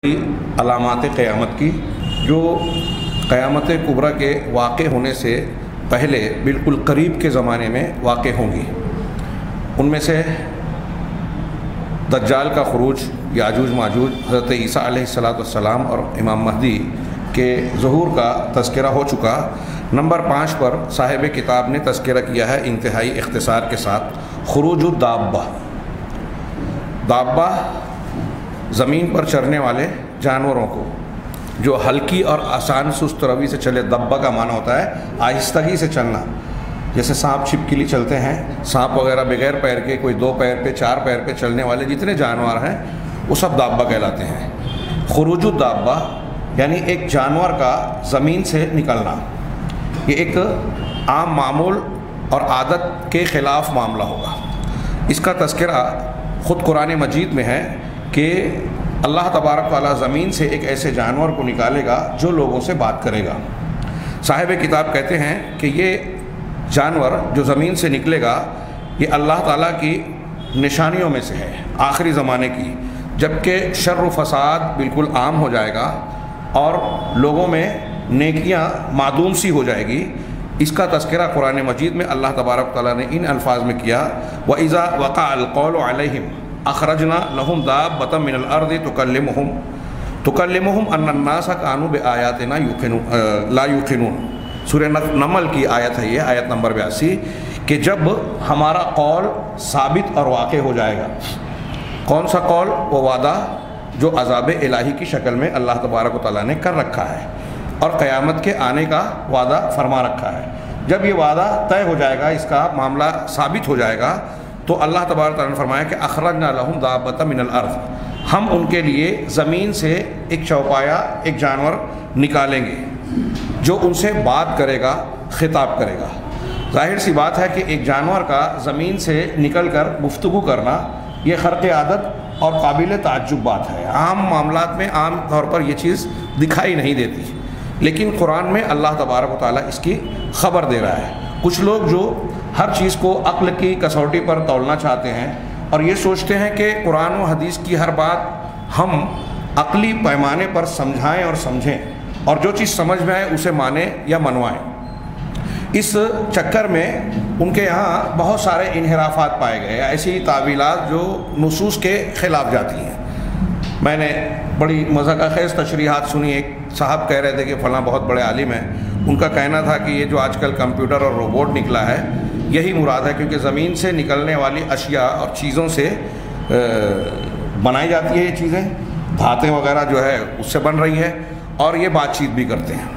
علامات قیامت کی جو قیامت کبریٰ کے واقع ہونے سے پہلے بالکل قریب کے زمانے میں واقع ہوں گی۔ ان میں سے دجال کا خروج، یاجوج ماجوج، حضرت عیسیٰ علیہ السلام اور امام مہدی کے ظہور کا تذکرہ ہو چکا۔ نمبر 5 پر صاحب کتاب نے تذکرہ کیا ہے انتہائی اختصار کے ساتھ، خروج الدابہ۔ دابہ زمین پر چرنے والے جانوروں کو، جو ہلکی اور آسان سست روی سے چلے۔ دبہ کا معنی ہوتا ہے آہستگی سے چلنا، جیسے سانپ چھپکلی چلتے ہیں، سانپ وغیرہ بغیر پیر کے، کوئی 2 پیر پہ 4 پیر پہ چلنے والے جتنے جانور ہیں وہ سب دابہ کہلاتے ہیں۔ خروج الدابہ یعنی ایک جانور کا زمین سے نکلنا، یہ ایک عام معمول اور عادت کے خلاف معاملہ ہوگا۔ اس کا تذکرہ خود قرآن مجید میں ہے کہ اللہ تبارک تعالیٰ زمین سے ایک ایسے جانور کو نکالے گا جو لوگوں سے بات کرے گا۔ صاحب کتاب کہتے ہیں کہ یہ جانور جو زمین سے نکلے گا یہ اللہ تعالیٰ کی نشانیوں میں سے ہے آخری زمانے کی، جبکہ شر و فساد بالکل عام ہو جائے گا اور لوگوں میں نیکیاں معدوم سی ہو جائے گی۔ اس کا تذکرہ قرآن مجید میں اللہ تبارک تعالیٰ نے ان الفاظ میں کیا، وَإِذَا وَقَعَ الْقَوْلُ عَلَيْهِمْ اخرجنا لهم دابة من الارض تكلمهم ان الناس كانوا بآياتنا لا يوقنون۔ سورہ نمل کی آیت ہے یہ، آیت نمبر 82، کہ جب ہمارا قول ثابت اور واقع ہو جائے گا۔ کون سا قول؟ وہ وعدہ جو عذاب الہی کی شکل میں اللہ تبارک و تعالیٰ نے کر رکھا ہے اور قیامت کے آنے کا وعدہ فرما رکھا ہے۔ جب یہ وعدہ طے ہو جائے گا، اس کا معاملہ ثابت ہو جائے گا، تو اللہ تبارک تعالیٰ نے فرمایا کہ اخرجنا لهم دابة من الارض، ہم ان کے لیے زمین سے ایک چوپایا، ایک جانور نکالیں گے جو ان سے بات کرے گا، خطاب کرے گا۔ ظاہر سی بات ہے کہ ایک جانور کا زمین سے نکل کر گفتگو کرنا یہ خرق عادت اور قابل تعجب بات ہے۔ عام معاملات میں عام طور پر یہ چیز دکھائی نہیں دیتی، لیکن قرآن میں اللہ تبارک و تعالیٰ اس کی خبر دے رہا ہے۔ کچھ لوگ جو ہر چیز کو عقل کی کسوٹی پر تولنا چاہتے ہیں اور یہ سوچتے ہیں کہ قرآن و حدیث کی ہر بات ہم عقلی پیمانے پر سمجھائیں اور سمجھیں، اور جو چیز سمجھ میں آئے اسے مانیں یا منوائیں۔ اس چکر میں ان کے یہاں بہت سارے انحرافات پائے گئے، ایسی تعویلات جو نصوص کے خلاف جاتی ہیں۔ میں نے بڑی مضحکہ خیز تشریحات سنی۔ ایک صاحب کہہ رہے تھے کہ فلاں بہت بڑے عالم ہیں، ان کا کہنا تھا کہ یہ جو آج کل کمپیوٹر اور روبوٹ نکلا ہے یہی مراد ہے، کیونکہ زمین سے نکلنے والی اشیاء اور چیزوں سے بنائی جاتی ہے یہ چیزیں، دھاتیں وغیرہ جو ہے اس سے بن رہی ہے، اور یہ بات چیت بھی کرتے ہیں،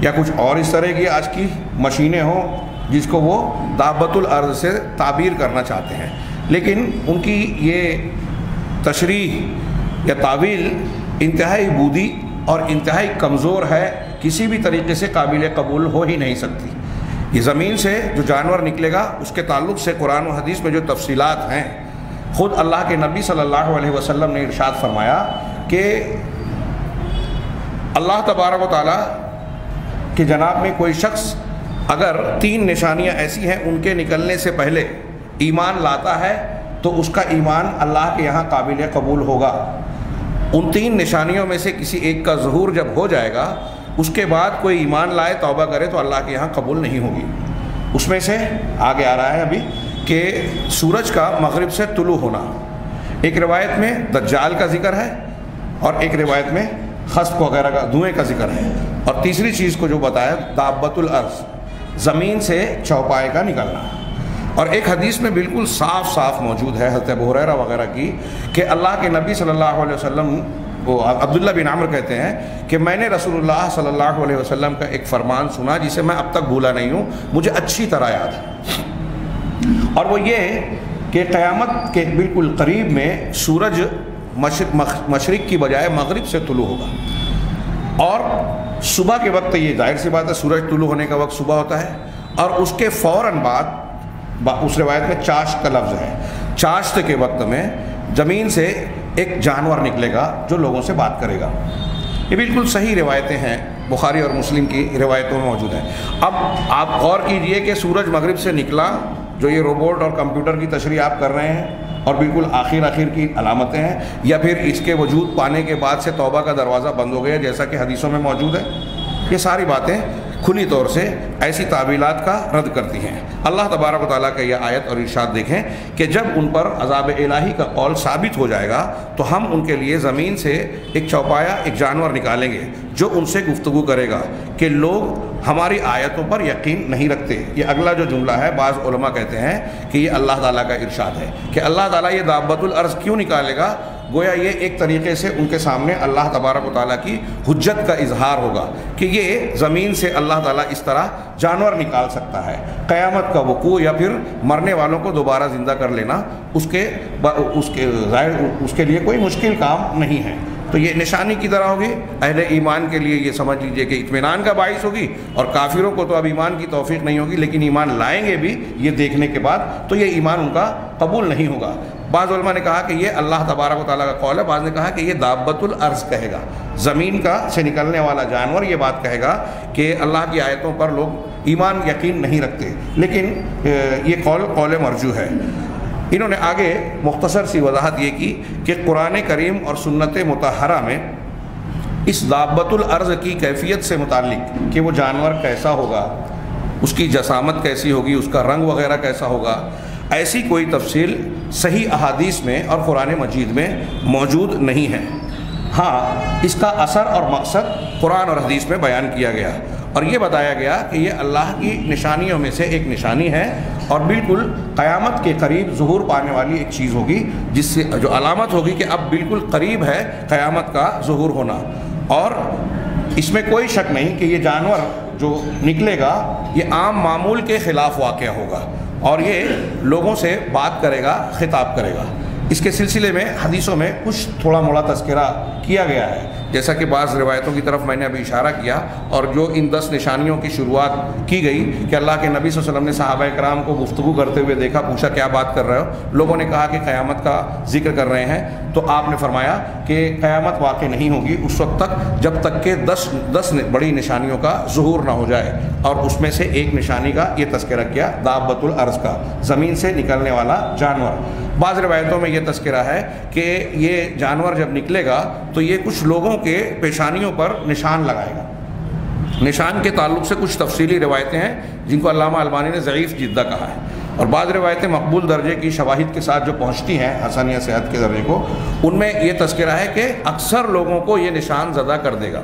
یا کچھ اور اس طرح کی آج کی مشینیں ہوں جس کو وہ دابۃ الارض سے تعبیر کرنا چاہتے ہیں۔ لیکن ان کی یہ تشریح یا تعویل انتہائی بودی اور انتہائی کمزور ہے، کسی بھی طریقے سے قابل قبول ہو ہی نہیں سکتی۔ یہ زمین سے جو جانور نکلے گا اس کے تعلق سے قرآن و حدیث میں جو تفصیلات ہیں، خود اللہ کے نبی صلی اللہ علیہ وسلم نے ارشاد فرمایا کہ اللہ تبارک و تعالیٰ کے جناب میں کوئی شخص اگر 3 نشانیاں ایسی ہیں ان کے نکلنے سے پہلے ایمان لاتا ہے تو اس کا ایمان اللہ کے یہاں قابل قبول ہوگا۔ ان 3 نشانیوں میں سے کسی ایک کا ظہور جب ہو جائے گا، اس کے بعد کوئی ایمان لائے، توبہ کرے تو اللہ کے یہاں قبول نہیں ہوگی۔ اس میں سے آگے آ رہا ہے ابھی کہ سورج کا مغرب سے طلوع ہونا، ایک روایت میں دجال کا ذکر ہے اور ایک روایت میں خسف وغیرہ کا دھوئیں کا ذکر ہے، اور تیسری چیز کو جو بتایا دابۃ الارض، زمین سے چوپائے کا نکلنا۔ اور ایک حدیث میں بالکل صاف صاف موجود ہے حضرت ابو ہریرہ وغیرہ کی کہ اللہ کے نبی صلی اللہ علیہ وسلم، وہ عبداللہ بن عمر کہتے ہیں کہ میں نے رسول اللہ صلی اللہ علیہ وسلم کا ایک فرمان سنا جسے میں اب تک بھولا نہیں ہوں، مجھے اچھی طرح یاد ہے، اور وہ یہ کہ قیامت کے بالکل قریب میں سورج مشرق کی بجائے مغرب سے طلوع ہوگا، اور صبح کے وقت، یہ ظاہر سی بات ہے سورج طلوع ہونے کا وقت صبح ہوتا ہے، اور اس کے فوراً بعد اس روایت میں چاشت کا لفظ ہے، چاشت کے وقت میں زمین سے ایک جانور نکلے گا جو لوگوں سے بات کرے گا۔ یہ بالکل صحیح روایتیں ہیں، بخاری اور مسلم کی روایتوں میں موجود ہیں۔ اب آپ غور کیجئے کہ سورج مغرب سے نکلا، جو یہ روبوٹ اور کمپیوٹر کی تشریح آپ کر رہے ہیں، اور بالکل آخر کی علامتیں ہیں، یا پھر اس کے وجود پانے کے بعد سے توبہ کا دروازہ بند ہو گیا جیسا کہ حدیثوں میں موجود ہے؟ یہ ساری باتیں کھلی طور سے ایسی تعویلات کا رد کرتی ہیں۔ اللہ تبارک و تعالیٰ کا یہ آیت اور ارشاد دیکھیں کہ جب ان پر عذاب الہی کا قول ثابت ہو جائے گا تو ہم ان کے لیے زمین سے ایک چوپایا، ایک جانور نکالیں گے جو ان سے گفتگو کرے گا کہ لوگ ہماری آیتوں پر یقین نہیں رکھتے۔ یہ اگلا جو جملہ ہے، بعض علماء کہتے ہیں کہ یہ اللہ تعالیٰ کا ارشاد ہے کہ اللہ تعالیٰ یہ دابۃ الارض کیوں نکالے گا؟ گویا یہ ایک طریقے سے ان کے سامنے اللہ تبارک و تعالیٰ کی حجت کا اظہار ہوگا کہ یہ زمین سے اللہ تعالیٰ اس طرح جانور نکال سکتا ہے۔ قیامت کا وقوع یا پھر مرنے والوں کو دوبارہ زندہ کر لینا اس کے لیے کوئی مشکل کام نہیں ہے۔ تو یہ نشانی کی طرح ہوگی، اہل ایمان کے لیے یہ سمجھ لیجئے کہ اطمینان کا باعث ہوگی، اور کافروں کو تو اب ایمان کی توفیق نہیں ہوگی، لیکن ایمان لائیں گے بھی یہ دیکھنے کے بعد تو یہ ایمان ان کا قبول نہیں ہوگا۔ بعض علماء نے کہا کہ یہ اللہ تبارک و تعالیٰ کا قول ہے، بعض نے کہا کہ یہ دابۃ الارض کہے گا، زمین کا سے نکلنے والا جانور یہ بات کہے گا کہ اللہ کی آیتوں پر لوگ ایمان یقین نہیں رکھتے، لیکن یہ قول مرجوح ہے۔ انہوں نے آگے مختصر سی وضاحت یہ کی کہ قرآن کریم اور سنت مطہرہ میں اس دابۃ الارض کی کیفیت سے متعلق کہ وہ جانور کیسا ہوگا، اس کی جسامت کیسی ہوگی، اس کا رنگ وغیرہ کیسا ہوگا، ایسی کوئی تفصیل صحیح احادیث میں اور قرآن مجید میں موجود نہیں ہے۔ ہاں، اس کا اثر اور مقصد قرآن اور حدیث میں بیان کیا گیا، اور یہ بتایا گیا کہ یہ اللہ کی نشانیوں میں سے ایک نشانی ہے، اور بالکل قیامت کے قریب ظہور پانے والی ایک چیز ہوگی، جس سے جو علامت ہوگی کہ اب بالکل قریب ہے قیامت کا ظہور ہونا۔ اور اس میں کوئی شک نہیں کہ یہ جانور جو نکلے گا یہ عام معمول کے خلاف واقعہ ہوگا، اور یہ لوگوں سے بات کرے گا، خطاب کرے گا۔ اس کے سلسلے میں حدیثوں میں کچھ تھوڑا موڑا تذکرہ کیا گیا ہے، جیسا کہ بعض روایتوں کی طرف میں نے ابھی اشارہ کیا، اور جو ان 10 نشانیوں کی شروعات کی گئی کہ اللہ کے نبی صلی اللہ علیہ وسلم نے صحابہ کرام کو گفتگو کرتے ہوئے دیکھا، پوچھا کیا بات کر رہے ہو؟ لوگوں نے کہا کہ قیامت کا ذکر کر رہے ہیں، تو آپ نے فرمایا کہ قیامت واقع نہیں ہوگی اس وقت تک جب تک کہ 10 بڑی نشانیوں کا ظہور نہ ہو جائے، اور اس میں سے ایک نشانی کا یہ تذکرہ کیا، دابۃ الارض کا، زمین سے نکلنے والا جانور۔ بعض روایتوں میں یہ تذکرہ ہے کہ یہ جانور جب نکلے گا تو یہ کچھ لوگوں کے پیشانیوں پر نشان لگائے گا۔ نشان کے تعلق سے کچھ تفصیلی روایتیں ہیں جن کو علامہ البانی نے ضعیف جدہ کہا ہے، اور بعض روایتیں مقبول درجے کی شواہد کے ساتھ جو پہنچتی ہیں حسنیہ صحت کے درجے کو، ان میں یہ تذکرہ ہے کہ اکثر لوگوں کو یہ نشان زدہ کر دے گا،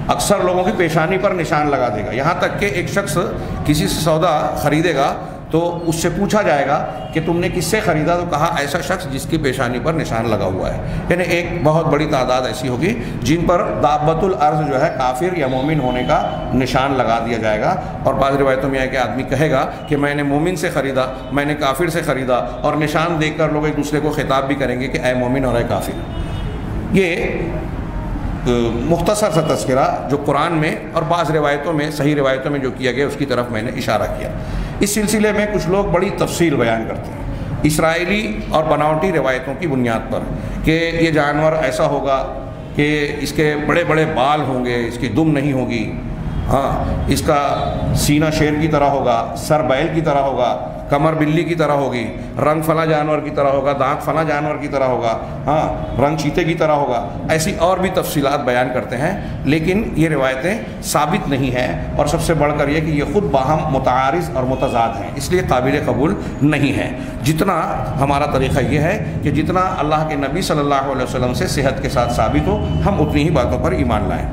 اکثر لوگوں کی پیشانی پر نشان لگا دے گا، یہاں تک کہ ایک شخص کسی سے سودا خریدے گا تو اس سے پوچھا جائے گا کہ تم نے کس سے خریدا، تو کہا ایسا شخص جس کی پیشانی پر نشان لگا ہوا ہے۔ یعنی ایک بہت بڑی تعداد ایسی ہوگی جن پر دابۃ الارض جو ہے کافر یا مومن ہونے کا نشان لگا دیا جائے گا، اور بعض روایتوں میں ہے کہ آدمی کہے گا کہ میں نے مومن سے خریدا، میں نے کافر سے خریدا، اور نشان دیکھ کر لوگ ایک دوسرے کو خطاب بھی کریں گے کہ اے مومن اور اے کافر۔ یہ مختصر سا تذکرہ جو قرآن میں اور بعض روایتوں میں، صحیح روایتوں میں جو کیا گیا اس کی طرف میں نے اشارہ کیا۔ اس سلسلے میں کچھ لوگ بڑی تفصیل بیان کرتے ہیں اسرائیلی اور بناوٹی روایتوں کی بنیاد پر کہ یہ جانور ایسا ہوگا کہ اس کے بڑے بڑے بال ہوں گے، اس کی دم نہیں ہوگی، ہاں اس کا سینہ شیر کی طرح ہوگا، سر بیل کی طرح ہوگا، کمر بلی کی طرح ہوگی، رنگ فلاں جانور کی طرح ہوگا، دانت فلاں جانور کی طرح ہوگا، ہاں رنگ چیتے کی طرح ہوگا، ایسی اور بھی تفصیلات بیان کرتے ہیں، لیکن یہ روایتیں ثابت نہیں ہیں، اور سب سے بڑھ کر یہ کہ یہ خود باہم متعارض اور متضاد ہیں، اس لیے قابل قبول نہیں ہے۔ جتنا ہمارا طریقہ یہ ہے کہ جتنا اللہ کے نبی صلی اللہ علیہ وسلم سے صحت کے ساتھ ثابت ہو، ہم اتنی ہی باتوں پر ایمان لائیں۔